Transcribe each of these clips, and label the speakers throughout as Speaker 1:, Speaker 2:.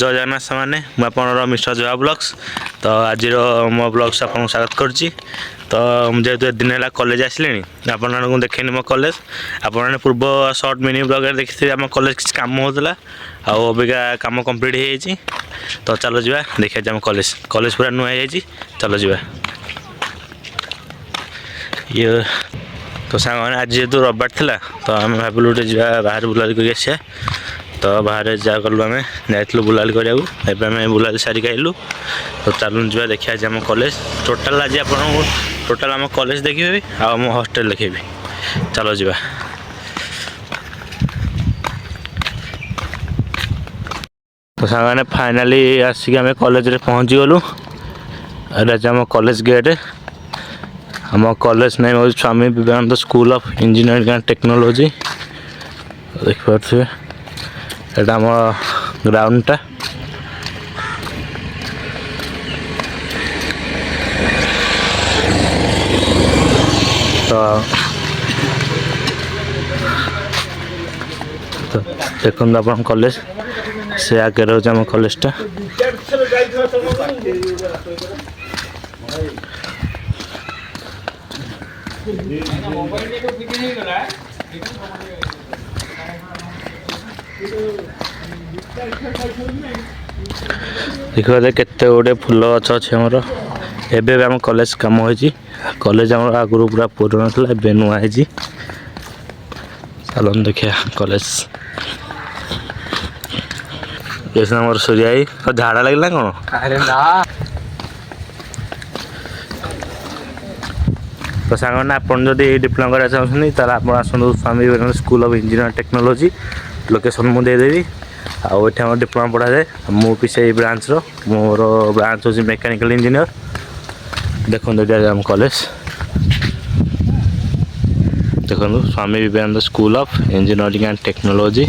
Speaker 1: जय जगन्नाथ मैंने मुझे मिस्टर जया ब्लॉग्स तो आज मो ब्लॉग्स आपको स्वागत करुच्ची। तो जेहेतु दिन है कॉलेज आसिले आपको देखेनि मो कॉलेज आपने पूर्व सर्ट मिनी ब्लॉग देखी आम कॉलेज किसी कम होता आबिका कम कम्प्लीट हो तो चलो जा देखिए आम कॉलेज कॉलेज पूरा नुआ हो चलो जा ये तो सांग मैंने आज जेहतु रविवार था तो आम भाविलु गोटे जा बाहर बुलाली कर आसा तो बाहर जा कलु आम जाइलु बुलाली कराया बुलाली सारिक आइलु तो चलू जा देखिए आज आम कॉलेज टोटाल आज आप टोटाल आम कॉलेज देखिए आम हॉस्टल देखी चलो जा तो सांग मैंने फाइनाली आसिक आम कॉलेज रे पहुँची गलु आज आम कॉलेज गेट आम कॉलेज नेम हूँ Swami Vivekananda school of engineering and technology देखिपे एटा आम ग्राउंडटा तो देखो आप कॉलेज से आगे रोज आम कॉलेजटा देखो केते गुड़े फुल गछ अच्छे आमर एबे आम कॉलेज कम हो कॉलेज आम आगुरी पूरा पुराना था ए नुआ है चलो देखिए कॉलेज ये मोर सूर्याई झाड़ा लगे कौन तो सांग आपन जदि डिप्लोमा करा चाहते आप आसतु Swami Vivekananda school of engineer technology location मुझे देदेवी आउ ये डिप्लोमा पढ़ा जाए मुझे से ब्रांच मोर ब्रांच हूँ मेकानिकल इंजीनियर देखते आम कॉलेज देखो Swami Vivekananda school of engineering and technology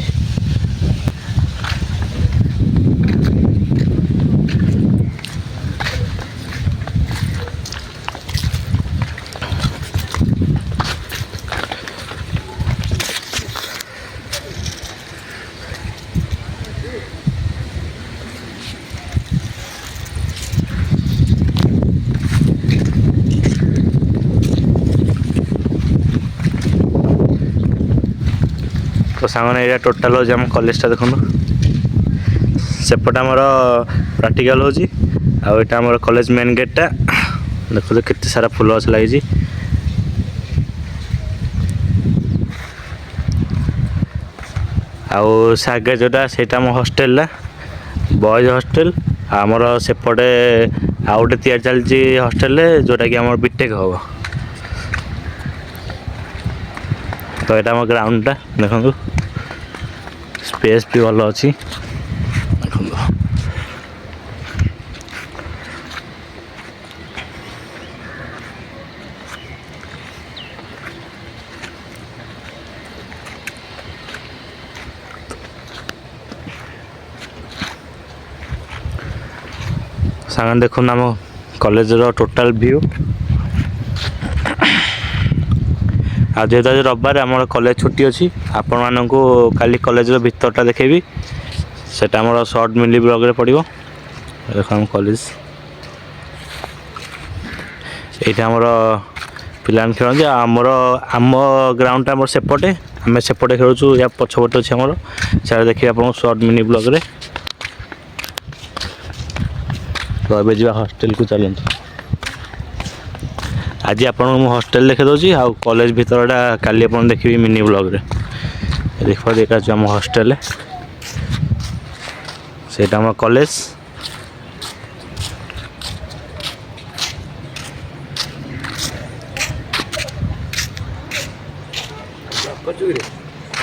Speaker 1: तो सांग ये टोटाल हो आम कॉलेजटा देखो सेपटे आमर प्राक्टिकल होमर कॉलेज मेन गेटटा देखो केते सारा फुल गछ लगी आगे जोटा से हॉस्टेल बॉयज हॉस्टेल आमर सेपटे आउ गोटे तैयारी चलती हॉस्टेल जोटा कि आम बीटेक हम तो यहाँ आम ग्राउंडटा देखो स्पेस भी भल अच्छी सांग देखो आम कॉलेज टोटाल व्यू आज जेहतु आज रविवार आम कॉलेज छुट्टी अच्छी आपण मानक काली कॉलेज भीतरटा देखेबी सेटा आम सर्ट मिली ब्लॉग रे पड़ो देखो आम कॉलेज यहाँ आमर पिला खेलते आमर आम ग्राउंड आम सेपटे आम सेपटे खेलुँ या पछपटे अच्छे आमर सारे देखिए आप सर्ट मिनी ब्लॉग रे तो ए जा हॉस्टेल को चलते आज आप हॉस्टेल देखे दूसरी आ कॉलेज भीतरटा काली आप देखिए मिनी ब्लॉग रे देख देखा आम हॉस्टेल से आम कॉलेज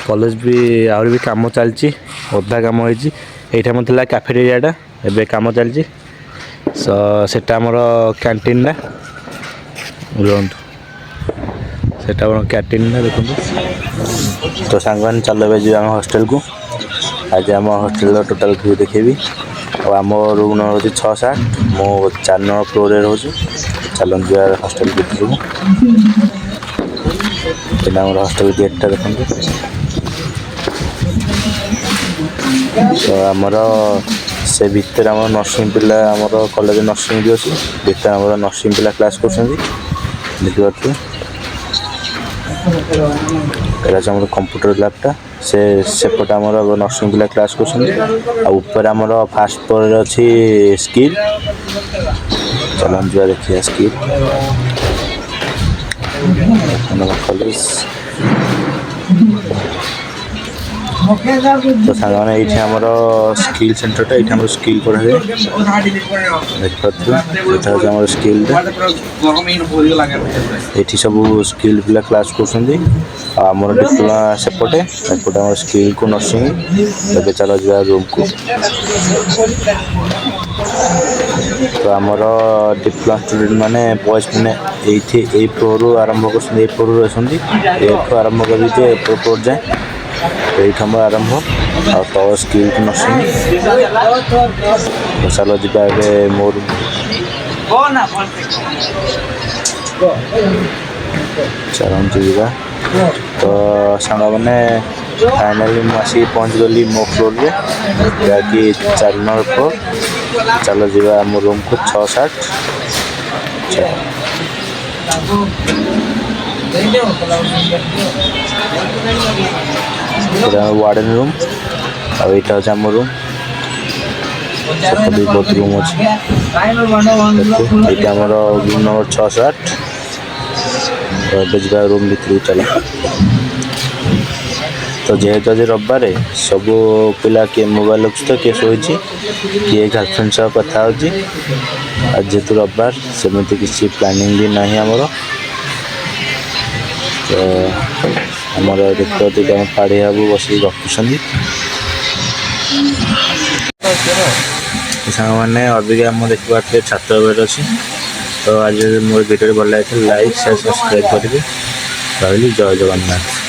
Speaker 1: कॉलेज भी आहरी भी काम चलती अधा काम होती ये कैफेटेरियाटा एवं काम चलती सेटा आमर कैंटीन रुहतु से कैंटीन देखो तो सांग मैंने चलो जी आम हॉस्टेल को आज आम हॉस्टेल टोटाल व्यू देखेबी और आम रूम नंबर हूँ 6-7 मो 4 नंबर फ्लोर रे रोज चलो जा हॉस्टेल भीतर को हॉस्टेल गेटा देखते तो आमर से भितर आम नर्सिंग पिला आमर कॉलेज नर्सिंग भी अच्छी भितर आम नर्सिंग पिला क्लास कर देखिए आम कंप्यूटर लैबटा से सेपटे आम नर्सिंग पिला क्लास कर ऊपर आमर फास्ट फ्लोर अच्छी स्किल चलन जा देखिए स्किल कॉलेज तो सारे ये आमर स्किल सेंटरटा ये आम स्किल पढ़ा देखिए आम स्किल ये सब स्किल पिला क्लास कर आमर डिप्लोमा सेपटे एपटे आम स्किल को नर्सिंग ए चल जा रूम को तो आमर डिप्लोमा स्टूडेंट माने बॉयज मैंने ये फ्लोर आरंभ कर फ्लोर रही आरंभ कर फ्लोर जाए ये आरंभ आ तल स्किल नर्सिंग चल जा मोर चलते जा तो सांग मैंने फाइनाली मुझे पहुँच गली मो फ्लोर रे जहाँकि 4 नंबर फ्लोर चल जा आम रूम को 6-7 वार्डन रूम और यहाँ हूँ आम रूम भी बहुत रूम अच्छे ये आम रूम नंबर 6-8 तो रूम भीतर चला तो जेहेतु आज रविवार सब पिला किए मोबाइल रखुच तो किए शोची किए गर्लफ्रेंड सह कथा आज जेहेतु रविवार सेमती किसी प्लानिंग भी ना आमर तो आमर देखिए आम पाड़ी बाबू बस गपुंट सांग मैंने अबिका आम देखा छात्र अच्छी तो आज मोर वीडियो भल लगे लाइक शेयर सब्सक्राइब करेंगे रही जय जगन्नाथ।